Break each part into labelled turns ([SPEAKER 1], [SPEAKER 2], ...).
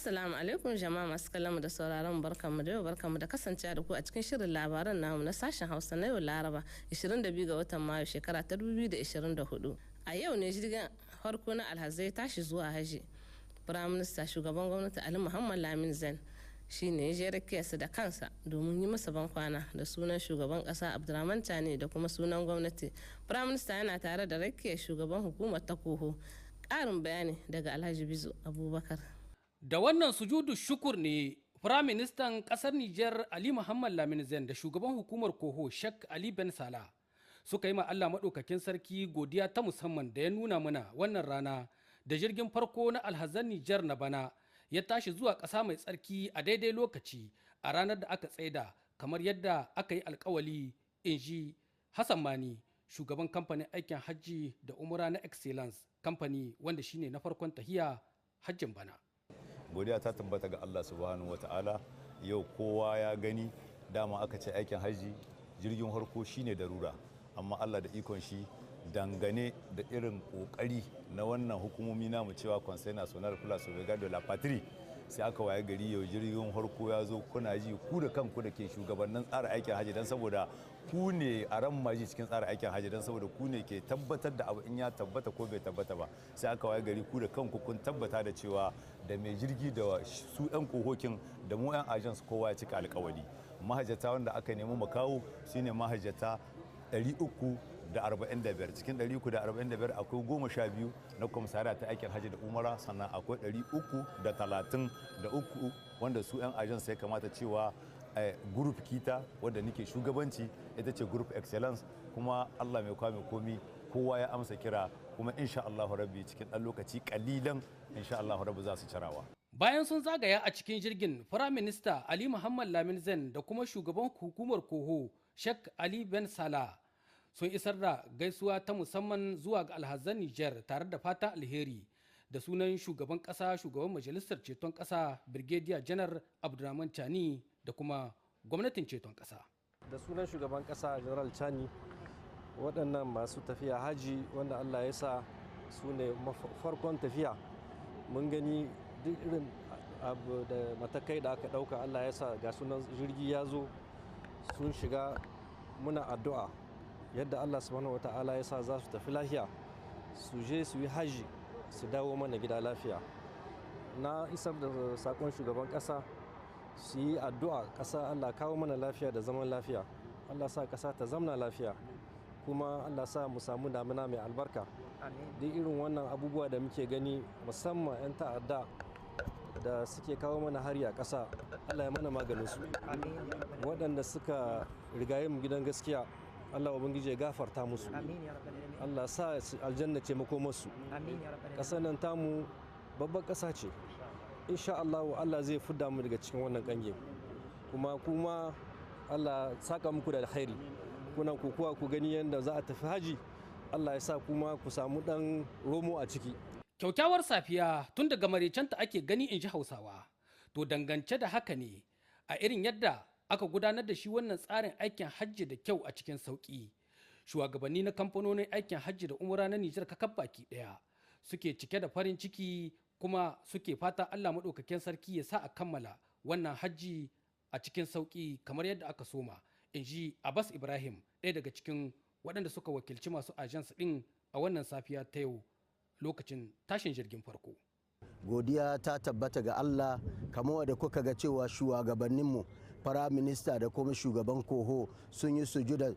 [SPEAKER 1] Assalamu alaikum jama'a masu kallon da sauraron barkanmu da yau barkanmu da kasancewa da ku a cikin shirin labaran namu na sashen Hausa na yau Laraba 22 ga watan Mayu shekara ta 2024. A yau ne jirgin farko na alhazai tashi zuwa haji. Prime Minister shugaban gwamnati Ali Muhammad Lamin Zain shi ne ya rakiyarsa da kansa domin yi masa bankwana da sunan shugaban kasa Abdurrahman Tani da kuma sunan gwamnati. Prime Minister yana tare da rakiyar shugaban hukumar ta Koho. Ƙarin bayani daga Alhaji Bizo Abubakar.
[SPEAKER 2] Da wannan sujudu shukur ne Firaministan ƙasar Nijar Ali Muhammad Lamin Zain da shugaban hukumar Koho Sheikh Ali Ben Salah suka yi ma Allah maɗaukakin sarki godiya ta musamman da ya nuna mana wannan rana da jirgin farko na alhazan Nijar na bana ya tashi zuwa ƙasa mai tsarki a daidai lokaci a ranar da aka tsaida kamar yadda aka yi alkawali, in ji Hassan Mani, shugaban kamfanin aikin hajji da umra na Excellence kamfani wanda shine na farkon tahiya hajjin bana.
[SPEAKER 3] Godiya ta tabbata ga Allah subhanahu wata'ala. Yau kowa ya gani, dama aka ce aikin hajji jirgin harko shine darura, amma Allah da ikon shi dangane da irin kokari na wannan hukumomi namu cewa Conseil National pour la Sauvegarde de la Patrie, sai aka waye gari yau jirgin harko ya zo. Kuna ji ku da kanku da ke shugabannin tsara aikin hajji, dan saboda ku ne a ran maji cikin tsara aikin hajji, dan saboda ku ne ke tabbatar da abu in ya tabbata ko bai tabbata ba. Sai aka waye gari ku da kanku kun tabbata da cewa da mai jirgi da su 'yan kohokin da mu 'yan agents kowa ya cika alkawari. Mahajjata wanda aka nemi mu kawo shine mahajjata 345. Cikin 345 akwai 12 na komisariya ta aikin hajji da umara, sannan akwai 333 wanda su 'yan agents ya kamata cewa group kita wadda nake shugabanci ita ce group excellence. Kuma Allah mai kwame komi kowa ya amsa kira, kuma insha Allah rabbi cikin ɗan lokaci kalilan insha Allah rabbi za su cirawa.
[SPEAKER 2] Bayan sun zagaya a cikin jirgin, Firaminista Ali Muhammad Lamin Zain da kuma shugaban hukumar Koho Sheikh Ali Ben Salah sun isar da gaisuwa ta musamman zuwa ga alhazan Nijar tare da fatan alheri da sunan shugaban ƙasa, shugaban majalisar ceton ƙasa Brigadier Janar Abdurrahman Chani da kuma gwamnatin ceton ƙasa.
[SPEAKER 4] Da sunan shugaban ƙasa General Chani, waɗannan masu tafiya haji wanda Allah ya sa su ne farkon tafiya, mun gani duk irin abu da matakai da aka ɗauka. Allah ya sa ga sunan jirgi ya zo sun shiga, muna addu'a yadda Allah subhanahu wata'ala ya sa za su tafi lafiya, su je su yi haji su dawo mana gida lafiya. Na isar da sakon shugaban ƙasa su yi addu'a ƙasa Allah kawo mana lafiya da zaman lafiya, Allah sa ƙasa ta zamna lafiya, kuma Allah sa mu samu damina mai albarka. Duk irin wannan abubuwa da muke gani, musamman 'yan ta'adda da suke kawo mana hari a ƙasa, Allah ya mana maganin su. Waɗanda suka rigaye mu gidan gaskiya, Allah ubangiji ya gafarta musu, Allah sa aljanna ce makomarsu. Ƙasar nan tamu babbar ƙasa ce, insha Allah Allah zai fidda mu daga cikin wannan ƙange, kuma Allah saka muku da alkhairi. Kuna kokowa ku gani yadda za a tafi haji, Allah ya sa kuma ku samu ɗan romo a ciki.
[SPEAKER 2] Kyaukyawar safiya tun daga marecenta ake gani, in ji Hausawa. To dangance da haka ne a irin yadda aka gudanar da shi wannan tsarin aikin hajji da kyau a cikin sauƙi. Shugabanni na kamfanonin aikin hajji da umra na Nijar kakab baki ɗaya suke cike da farin ciki, kuma suke fata Allah maɗaukakin sarki ya sa a kammala wannan hajji a cikin sauƙi kamar yadda aka soma, in ji Abbas Ibrahim, ɗaya daga cikin waɗanda suka wakilci masu ajans ɗin a wannan safiya ta yau lokacin tashin jirgin farko.
[SPEAKER 5] Godiya ta tabbata ga Allah, kamar da kuka ga cewa shugabanninmu firaminista da kuma shugaban Koho sun yi sujuda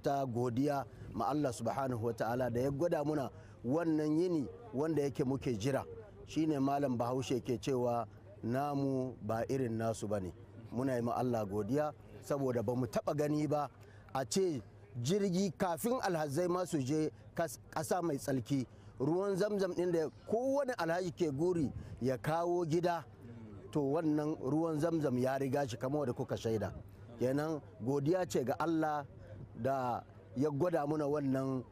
[SPEAKER 5] ta godiya ma Allah subhanahu wata'ala da ya gwada muna wannan yini wanda yake muke jira. Shine malam Bahaushe ke cewa namu ba irin nasu bane. Muna yi ma Allah godiya saboda ba mu taba gani ba a ce jirgi kafin alhazai masu je ƙasa mai tsalki, ruwan zamzam ɗin da kowane alhaji ke guri ya kawo gida, to wannan ruwan zamzam ya riga shi kamar da kuka shaida. Kenan godiya ce ga Allah da ya gwada muna wannan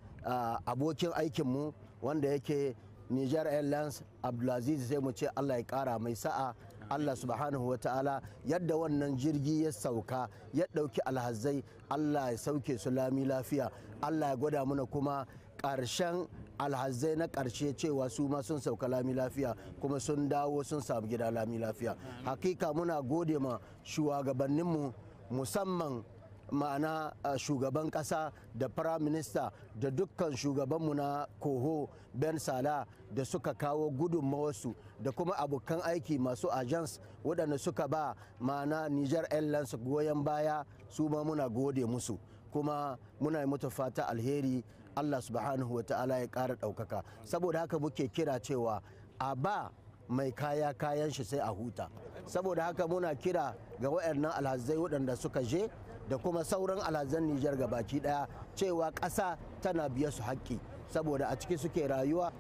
[SPEAKER 5] abokin aikinmu wanda yake Niger Airlines Abdulaziz, sai mu ce Allah ya kara mai sa'a. Allah subhanahu wa ta'ala yadda wannan jirgi ya sauka ya ɗauki alhazai, Allah ya sauke su lami lafiya. Allah ya gwada muna kuma ƙarshen alhazai na ƙarshe cewa su ma sun sauka lami lafiya kuma sun dawo sun samu gida lami lafiya. Hakika muna gode ma shugabanninmu musamman ma'ana shugaban kasa da prime minister da dukkan shugabanmu na koho Ben Sala da suka kawo gudunmawarsu da kuma abokan aiki masu agents waɗanda suka ba ma'ana Niger Airlines goyon baya, su ma muna gode musu kuma muna yi mutu fata alheri. Allah subhanahu wa ta'ala ya ƙara ɗaukaka. Saboda haka muke kira cewa a ba mai kaya kayan shi sai a huta. Saboda haka muna kira ga waɗannan alhazai waɗanda suka je da kuma sauran alhazan Nijar baki daya cewa ƙasa tana biya su haƙƙi, saboda a ciki suke rayuwa,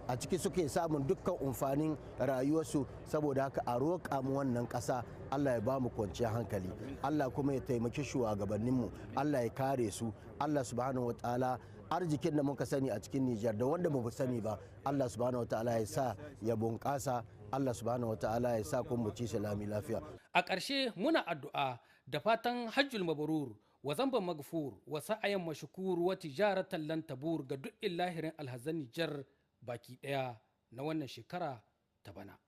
[SPEAKER 5] a ciki suke samun dukkan amfanin rayuwarsu. Saboda haka a roƙa mu wannan ƙasa Allah ya ba mu kwanciyar hankali, Allah kuma ya taimaki shugabanninmu, Allah ya kare su. Allah subhanahu wa ta'ala arzikin da muka sani a cikin Nijar da wanda ba mu sani ba, Allah subhanahu wa ta'ala ya sa ya bunƙasa, Allah subhanahu wa ta'ala ya sa kun mu ci salami lafiya.
[SPEAKER 2] A ƙarshe muna addu'a da fatan hajjul mabrur wa zamban magfur wa sa'ayan mashkur wa tijaratan lan tabur ga duk illahirin alhazan Nijar baki daya na wannan shekara ta bana.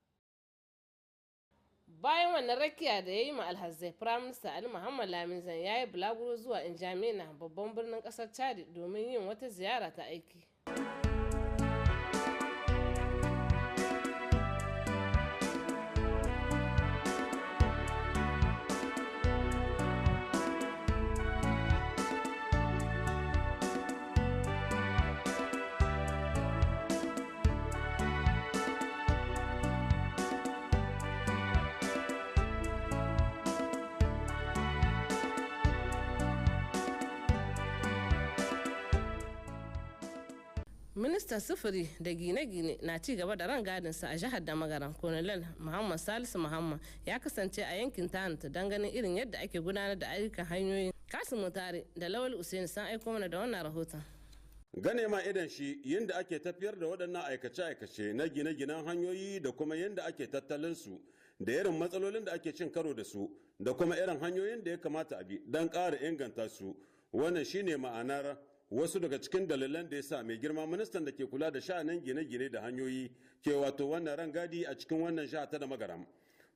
[SPEAKER 1] Bayan wannan rakiya da ya yi ma alhazai, Prime Minister Ali Muhammad Lamin Zan ya yi bulaguro zuwa Injamena babban birnin kasar Chad domin yin wata ziyara ta aiki. Ministan sufuri da gine-gine na ci gaba da rangadinsa a jihar da magaran. Colonel Muhammad Salisu Muhammad ya kasance a yankin Tanut don ganin irin yadda ake gudanar da ayyukan hanyoyin. Kasim Mutare da Lawal Usaini sun aiko mana da wannan rahoton.
[SPEAKER 6] Gane ma idan shi yadda ake tafiyar da waɗannan aikace-aikace na gine-ginen hanyoyi da kuma yadda ake tattalin su da irin matsalolin da ake cin karo da su da kuma irin hanyoyin da ya kamata a bi don ƙara inganta su. Wannan shine ma'anar wasu daga cikin dalilan da ya sa mai girma ministan da ke kula da sha'anin gine-gine da hanyoyi ke wato wannan rangadi a cikin wannan jiha ta da magaram,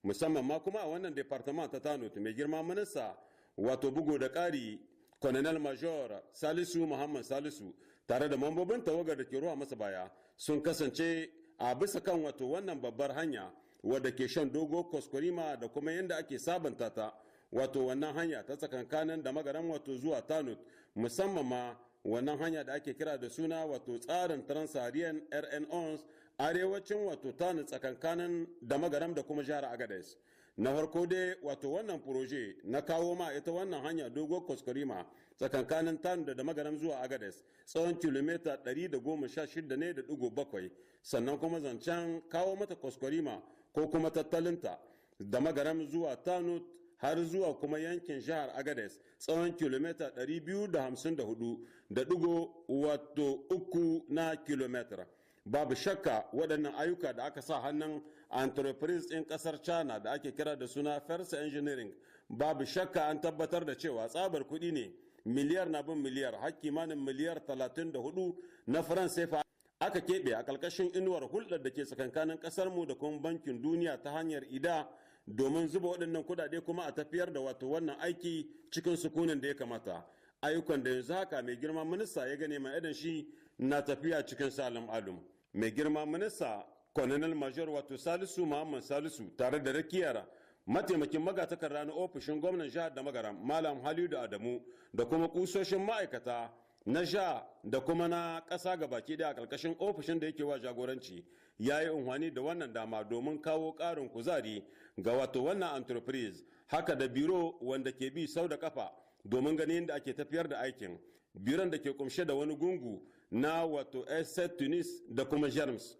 [SPEAKER 6] musamman ma kuma a wannan departament ta Tanut. Mai girma minista wato bugu da ƙari Colonel Major Salisu Muhammad Salisu tare da mambobin tawagar da ke ruwa masa baya sun kasance a bisa kan wato wannan babbar hanya wadda ke shan dogo kwaskwarima da kuma yadda ake sabanta ta, wato wannan hanya ta tsakankanin da magaram wato zuwa Tanut, musamman ma wannan hanya da ake kira da suna wato tsarin Transaharian RN11 arewacin wato Tanut tsakankanin da magaram da kuma jihar Agadez. Na farko dai wato wannan proje na kawo ma ita wannan hanya dogon kwaskwarima tsakankanin Tanut da magaram zuwa Agadez tsawon kilomita 116 ne da ɗigo 7, sannan kuma zancen kawo mata kwaskwarima ko kuma tattalinta da magaram zuwa Tanut har zuwa kuma yankin jihar Agadez tsawon kilomita 254 da ɗigo wato 3 na kilometer. Babu shakka waɗannan ayyuka da aka sa hannun entreprise ɗin ƙasar China da ake kira da suna First Engineering, babu shakka an tabbatar da cewa tsabar kuɗi ne miliyar na bin miliyar, har kimanin miliyar 34 na France CFA aka keɓe a ƙarƙashin inuwar hulɗar da ke tsakankanin ƙasarmu da kuma bankin duniya ta hanyar IDA domin zuba waɗannan kuɗaɗe kuma a tafiyar da wato wannan aiki cikin sukunin da ya kamata. Ayyukan da yanzu haka mai girma minista ya gane mai idan shi na tafiya cikin salim alum. Mai girma minista Colonel Major wato Salisu Muhammad Salisu tare da rakiyar mataimakin magatakarda na ofishin gwamnan jihar da magaram Malam Halidu Adamu da kuma kusoshin ma'aikata na jiha da kuma na ƙasa gabaki daya a ƙarƙashin ofishin da yake wa jagoranci ya yi unhwani da wannan dama domin kawo ƙarin kuzari ga wato wannan entreprise, haka da biro wanda ke bi sau da kafa domin ganin da ake tafiyar da aikin, biron da ke kumshe da wani gungu na wato Esset Tunis da kuma Germs,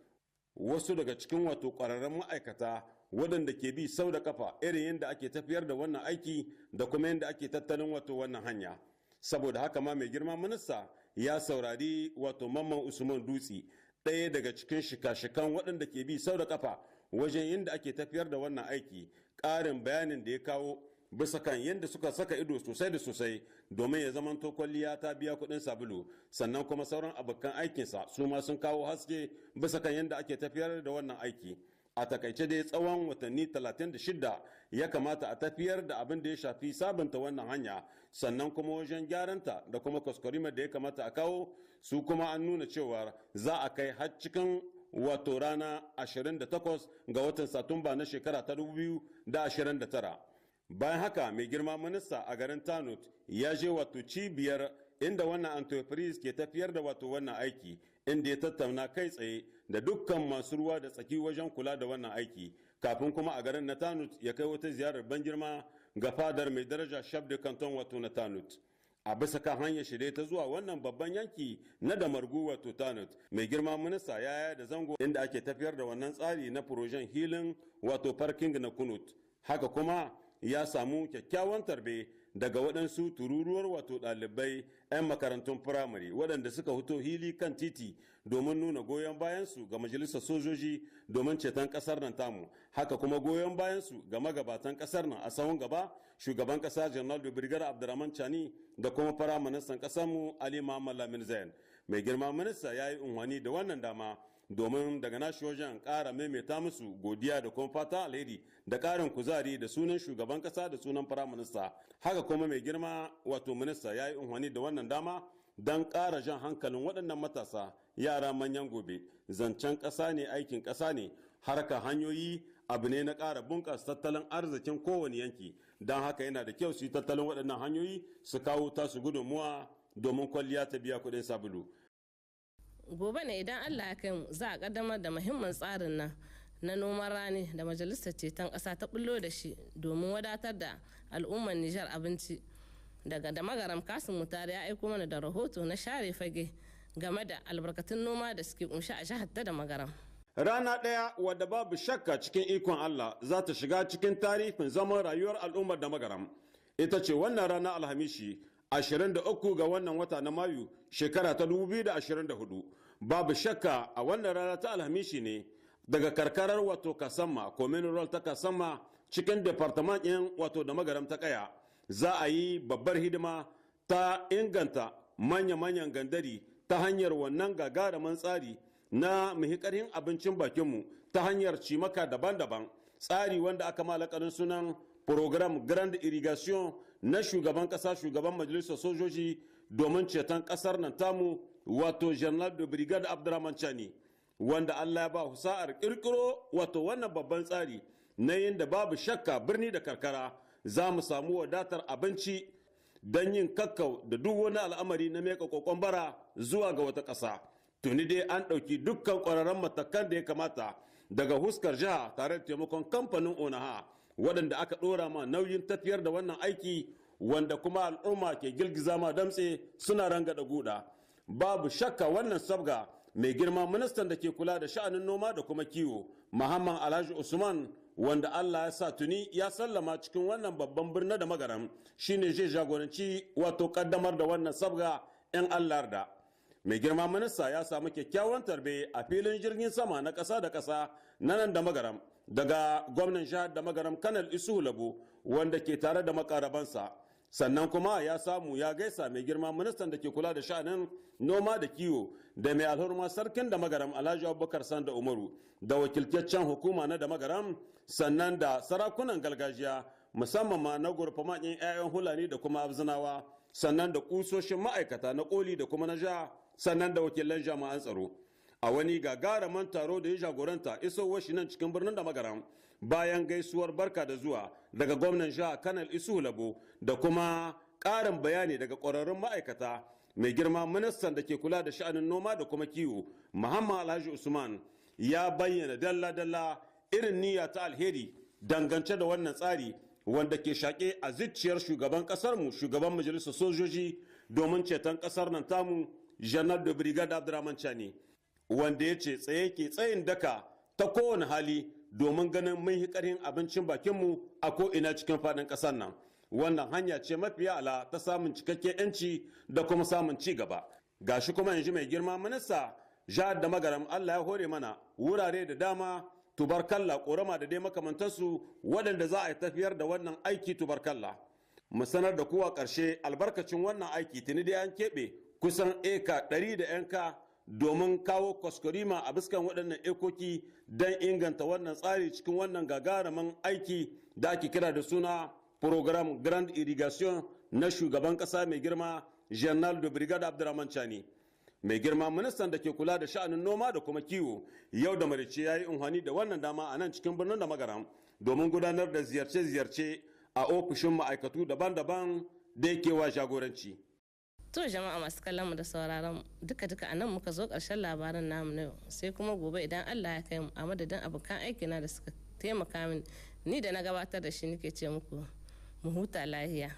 [SPEAKER 6] wasu daga cikin wato ƙwararren ma'aikata waɗanda ke bi sau da kafa irin yadda ake tafiyar da wannan aiki da kuma yadda ake tattalin wato wannan hanya. Saboda haka ma mai girma minista ya saurari wato Mamman Usman Dutse, ɗaya daga cikin shika-shikan waɗanda ke bi sau da kafa wajen yadda ake tafiyar da wannan aiki. Ƙarin bayanin da ya kawo bisa kan yadda suka saka ido sosai da sosai domin ya zamanto kwalliya ta biya kuɗin sabulu, sannan kuma sauran abokan aikinsa su ma sun kawo haske bisa kan yadda ake tafiyar da wannan aiki. A takaice dai tsawon watanni 36 ya kamata a tafiyar da abin da ya shafi sabunta wannan hanya, sannan kuma wajen gyaranta da kuma kwaskwarimar da ya kamata a kawo su kuma an nuna cewa za a kai har cikin wato rana 28 ga watan Satumba na shekara ta 2029. Bayan haka mai girma minista a garin Tanut ya je wato cibiyar inda wannan enterprise ke tafiyar da wato wannan aiki, inda ya tattauna kai tsaye da dukkan masu ruwa da tsaki wajen kula da wannan aiki, kafin kuma a garin na Tanut ya kai wata ziyarar ban girma ga fadar mai daraja Chef de Canton wato na Tanut. A bisa kan hanyar shirye ta zuwa wannan babban yanki na Damargu wato Tanut, mai girma minista ya yaya da zango inda ake tafiyar da wannan tsari na projen hilin wato parking na Kunut. Haka kuma ya samu kyakkyawan tarbe daga waɗansu tururuwar wato ɗalibai 'yan makarantun firamare waɗanda suka fito hili kan titi domin nuna goyon bayansu ga majalisar sojoji domin ceton ƙasar nan tamu. Haka kuma goyon bayansu ga magabatan ƙasar nan a sahun gaba shugaban ƙasa Janar da Birgar Abdurrahman Chani da kuma firaministan ƙasarmu Ali Muhammad Lamin Zain. Mai girma minista ya yi unhwani da wannan dama domin daga nashi wajen ƙara maimaita musu godiya da kuma fata alheri da ƙarin kuzari da sunan shugaban ƙasa da sunan firaminista. Haka kuma mai girma wato minista ya yi unhwani da wannan dama don ƙara jan hankalin waɗannan matasa yara manyan gobe. Zancen ƙasa ne, aikin ƙasa ne, harkar hanyoyi abu ne na ƙara bunƙasa tattalin arzikin kowane yanki, don haka yana da kyau su yi tattalin waɗannan hanyoyi su kawo tasu gudunmuwa domin kwalliya ta biya kuɗin sabulu.
[SPEAKER 1] Gobe ne idan Allah ya kai mu za a kaddamar da muhimmin tsarin nan na noman rani da majalisar ceton ƙasa ta bullo da shi domin wadatar da al'ummar Nijar abinci. Daga da magaram Kasim Mutare ya aiko mana da rahoto na share fage game da albarkatun noma da suke kunshi a jihar ta da magaram.
[SPEAKER 6] Rana ɗaya wadda babu shakka cikin ikon Allah za ta shiga cikin tarihin zaman rayuwar al'ummar da magaram. Ita ce wannan rana Alhamishi 23 ga wannan wata na Mayu shekara ta 2024. Babu shakka a wannan rana ta Alhamishi ne daga karkarar wato Kasamma, Communal ta Kasamma cikin departament ɗin wato da magaram ta Kaya za a yi babbar hidima ta inganta manya-manyan gandari ta hanyar wannan gagaraman tsari na muhikarin abincin bakinmu ta hanyar cimaka daban-daban, tsari wanda aka malakarin sunan program Grand Irrigation na shugaban kasa shugaban majalisar sojoji domin ceton kasar nan tamu wato General de Brigade Abdurrahman Chani, wanda Allah ya ba husa'ar kirkiro wato wannan babban tsari na yin da babu shakka birni da karkara za mu samu wadatar abinci don yin kakkau da duk wani al'amari na meka kokon bara zuwa ga wata ƙasa. Tuni dai an ɗauki dukkan ƙwararren matakan da ya kamata daga huskar jiha tare da taimakon kamfanin Onaha waɗanda aka ɗora ma nauyin tafiyar da wannan aiki, wanda kuma al'umma ke girgiza ma damtse suna rangada guda. Babu shakka wannan sabga mai girma ministan da ke kula da sha'anin noma da kuma kiwo Muhammad Alhaji Usman, wanda Allah ya sa tuni ya sallama cikin wannan babban birnin da magaram, shine zai jagoranci wato kaddamar da wannan sabga in Allah da. Mai girma minista ya samu kyakkyawan tarbe a filin jirgin sama na ƙasa da ƙasa na nan da magaram daga gwamnan jihar da magaram Kanal Isuhu Labo, wanda ke tare da makarabansa. Sannan kuma ya samu ya gaisa mai girma ministan da ke kula da sha'anin noma da kiwo da mai alhurma sarkin da magaram Alhaji Abubakar Sanda Umaru da wakiltaccen hukuma na da magaram, sannan da sarakunan gargajiya musamman ma na gurfamakin 'ya'yan hulani da kuma abzinawa, sannan da kusoshin ma'aikata na koli da kuma na jiha, sannan da wakilan jama'an tsaro. A wani gagaraman taro da ya jagoranta isowar shi nan cikin birnin da magaram bayan gaisuwar barka da zuwa daga gwamnan jiha Kanal Isuhu Labo da kuma ƙarin bayani daga ƙwararrun ma'aikata, mai girma ministan da ke kula da sha'anin noma da kuma kiwo Muhammad Alhaji Usman ya bayyana dalla-dalla irin niyya ta alheri dangance da wannan tsari wanda ke shaƙe a zuciyar shugaban ƙasarmu shugaban majalisar sojoji domin ceton ƙasar nan tamu Janar da Brigade Abdurrahman Chani, wanda ya ce tsaye ke tsayin daka ta kowane hali domin ganin mun yi ƙarhin abincin bakinmu a ko'ina cikin faɗin ƙasar nan. Wannan hanya ce mafi ala ta samun cikakken 'yanci da kuma samun ci gaba. Gashi kuma yanzu mai girma minista jihar da magaram Allah ya hore mana wurare da dama tubarkalla korama da dai makamantansu waɗanda za a yi tafiyar da wannan aiki tubarkalla. Mu sanar da kuwa ƙarshe albarkacin wannan aiki tuni dai an keɓe kusan eka 100 da yanka domin kawo kwaskwarima a biskan waɗannan ekoki don inganta wannan tsari cikin wannan gagarumin aiki da ake kira da suna program grand irrigation na shugaban ƙasa mai girma general de brigade Abdurrahman Chani. Mai girma ministan da ke kula da sha'anin noma da kuma kiwo yau da marice ya yi unhani da wannan dama a nan cikin birnin da magaram domin gudanar da ziyarce-ziyarce a ofishin ma'aikatu daban-daban da yake wa jagoranci.
[SPEAKER 1] To jama'a masu kallon mu da sauraron duka-duka anan muka zo ƙarshen labarin namu na yau, sai kuma gobe idan Allah ya kai mu, a madadin abokan aikina da suka taimaka min ni da na gabatar da shi nake ce muku mu huta lahiya.